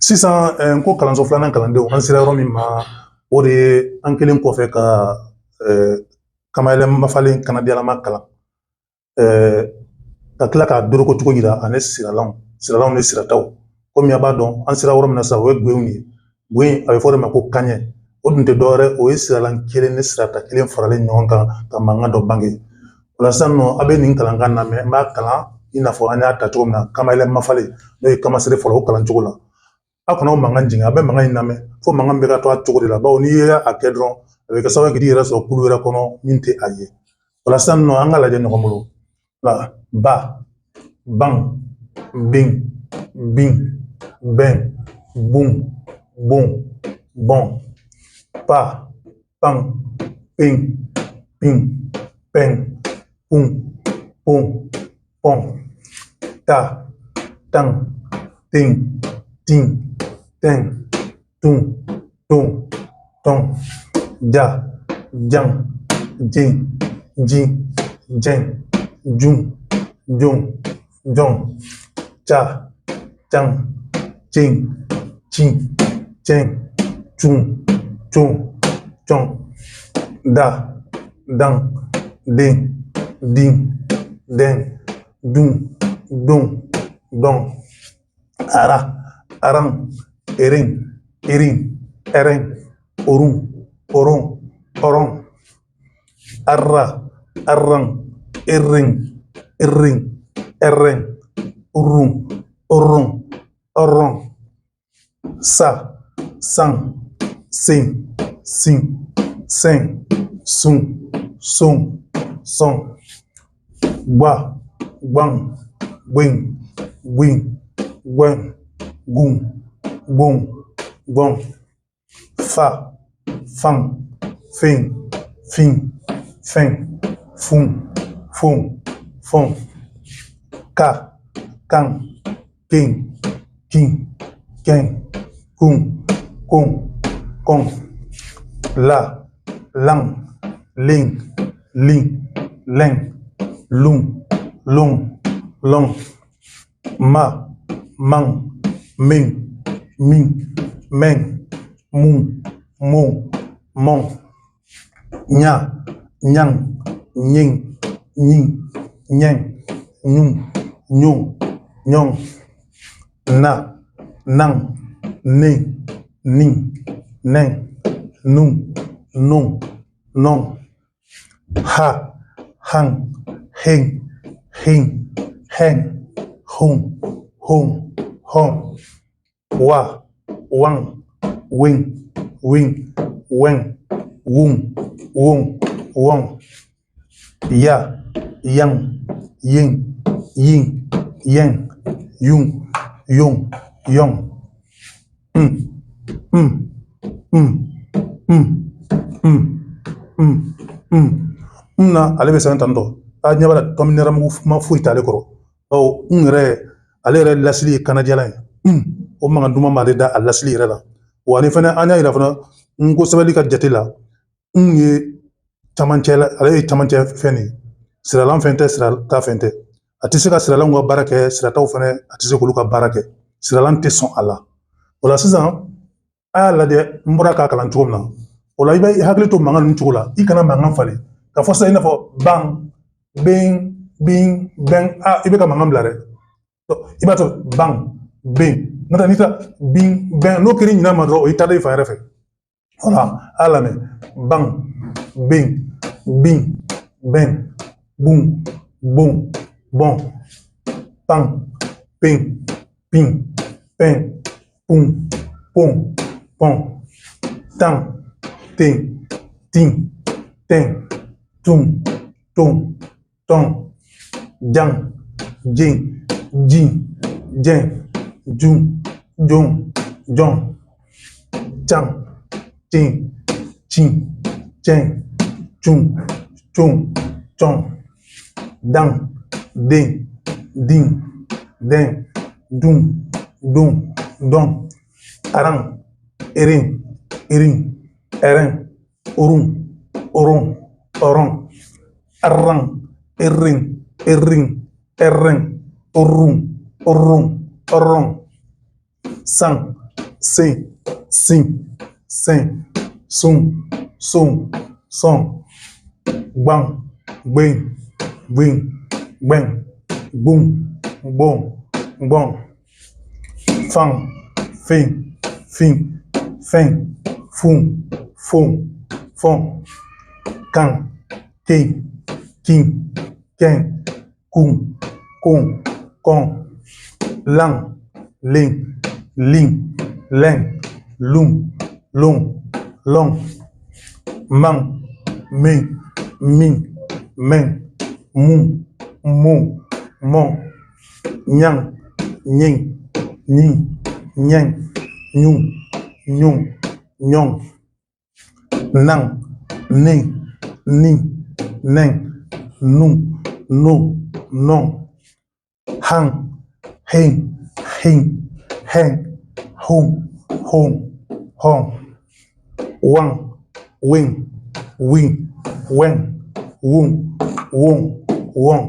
sisan n ko kalanso filanan kalandenw an sera yɔrɔ min ma o de ye an kelen kɔfɛ ka kamayɛlɛ mafalen kanadiyalama kalan ka tila k'a doroko cogo yira ani siralanw ni sirataw komi a b'a dɔn an sera yɔrɔ min na sisan o ye gwenw ye gwen a bɛ fɔ o de ma ko kaɲɛ o dun tɛ dɔwɛrɛ o ye siralan kelen ni sirata kelen faralen ɲɔgɔn kan ka mankan dɔ bange o la sisan nɔ a bɛ nin kalankan lamɛn n b'a kalan i n'a fɔ an y'a ta cogo min na kamayɛlɛ mafalen n'o ye kamasere fɔlɔ o kalan cogo la a kana o mankan jigin a bɛ mankan in lamɛn fo mankan bɛ ka to a cogo de la bawo n'i ye a kɛ dɔrɔn a bɛ kɛ sababu ye k'i yɛrɛ sɔrɔ kulu wɛrɛ kɔnɔ min tɛ a ye o la sisan nɔ an ka lajɛ ɲɔgɔn bolo ba ban bin bin bɛn bun bon bon pa pan pin pin pen pun pon pon ta tan tin tin ten tun ton ton ja jan jin jin jen jun jon jon cha chan chin chin chen chun chun chon da dan den din den dun don don ara aran erin erin eren orun oron oron arra arran errin errin erren urun orun oron sa san sin sin sen sun son son gba gban gbin gbin gwen gun gun gon fa fan fin fin fen fun fun fon ka kan kin kin ken kun kun kon la lang ling ling len lung long long ma man min min men mun mon mon nya nyang nying nying nyeng nyung nyung nyong na nang ning ning neng nung nung nong ha hang heng heng heng hung hung hong wa wang wing wing wen wung wung wong ya yang yin yin yang yung yung yong na ale bɛ sɛbɛn tan tɔ a ɲɛ b'a la tɔmi nɛrɛmugu ma foyi t'ale kɔrɔ bawo ale yɛrɛ lasili ye kanajalan ye o mankan duman b'ale da a lasili yɛrɛ la wa ni fɛnɛ an y'a yira fana n ko sɛbɛnni ka jate la ye camancɛ la ale ye camancɛ fɛn de ye siralan fɛn tɛ sirata fɛn tɛ a tɛ se ka siralanw ka baara kɛ sirataw fɛnɛ a tɛ se k'olu ka baara kɛ siralan tɛ sɔn a la o la sisan a y'a lajɛ n bɔra k'a kalan cogo min na o la i bɛ hakili to mankan ninnu cogo la i kana mankan falen ka fɔ sisan i n'a fɔ ban bin bin bɛn i bɛ ka mankan bila dɛ i b'a to ban bin n'o tɛ n'i ta bin bɛn n'o kɛra ɲinan ma dɔrɔn o y'i taalen fan yɛrɛ fɛ wala a y'a lamɛn ban bin bin bɛn bun bon bon pan pin pin pen pun pon pon tan ten tin ten tun ton ton jan jin jin jen jun jon jon chan chin chin chen chun chun chon dan den din den dun don don aran erin erin eren orun oron oron arran errin errin erren orun orun oron san sin, sin, sin, sun, sun, son, gbang, gbing, gbing, gbeng, gbung, gbong, gbong, fang, fin, fin, feng, fun, fon, fon, kan, kin, kin, ken, kun, kon, kon, lang, ling, ling, leng, lung, long, long, mang, ming, ming, meng, mung, mung, mong, nyang, nying, nying, nyeng, nyung, nyung, nyong, nang, ning, ning, neng, nung, nung, nong, hang, hing, hing, heng, hung, hung, hong, wang, wing, wing, weng, wung, wong, wong,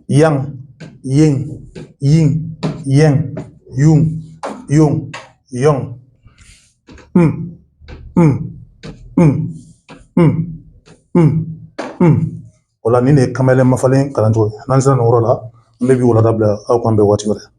yang, ying, ying, yang, yung, yung, yong, mm, mm, mm, mm, mm, mm. Wala ni ne kamele mafalen kalancogo nan sera no yɔrɔ la n bɛ bi wala dabila aw k'an bɛn waati wɛrɛ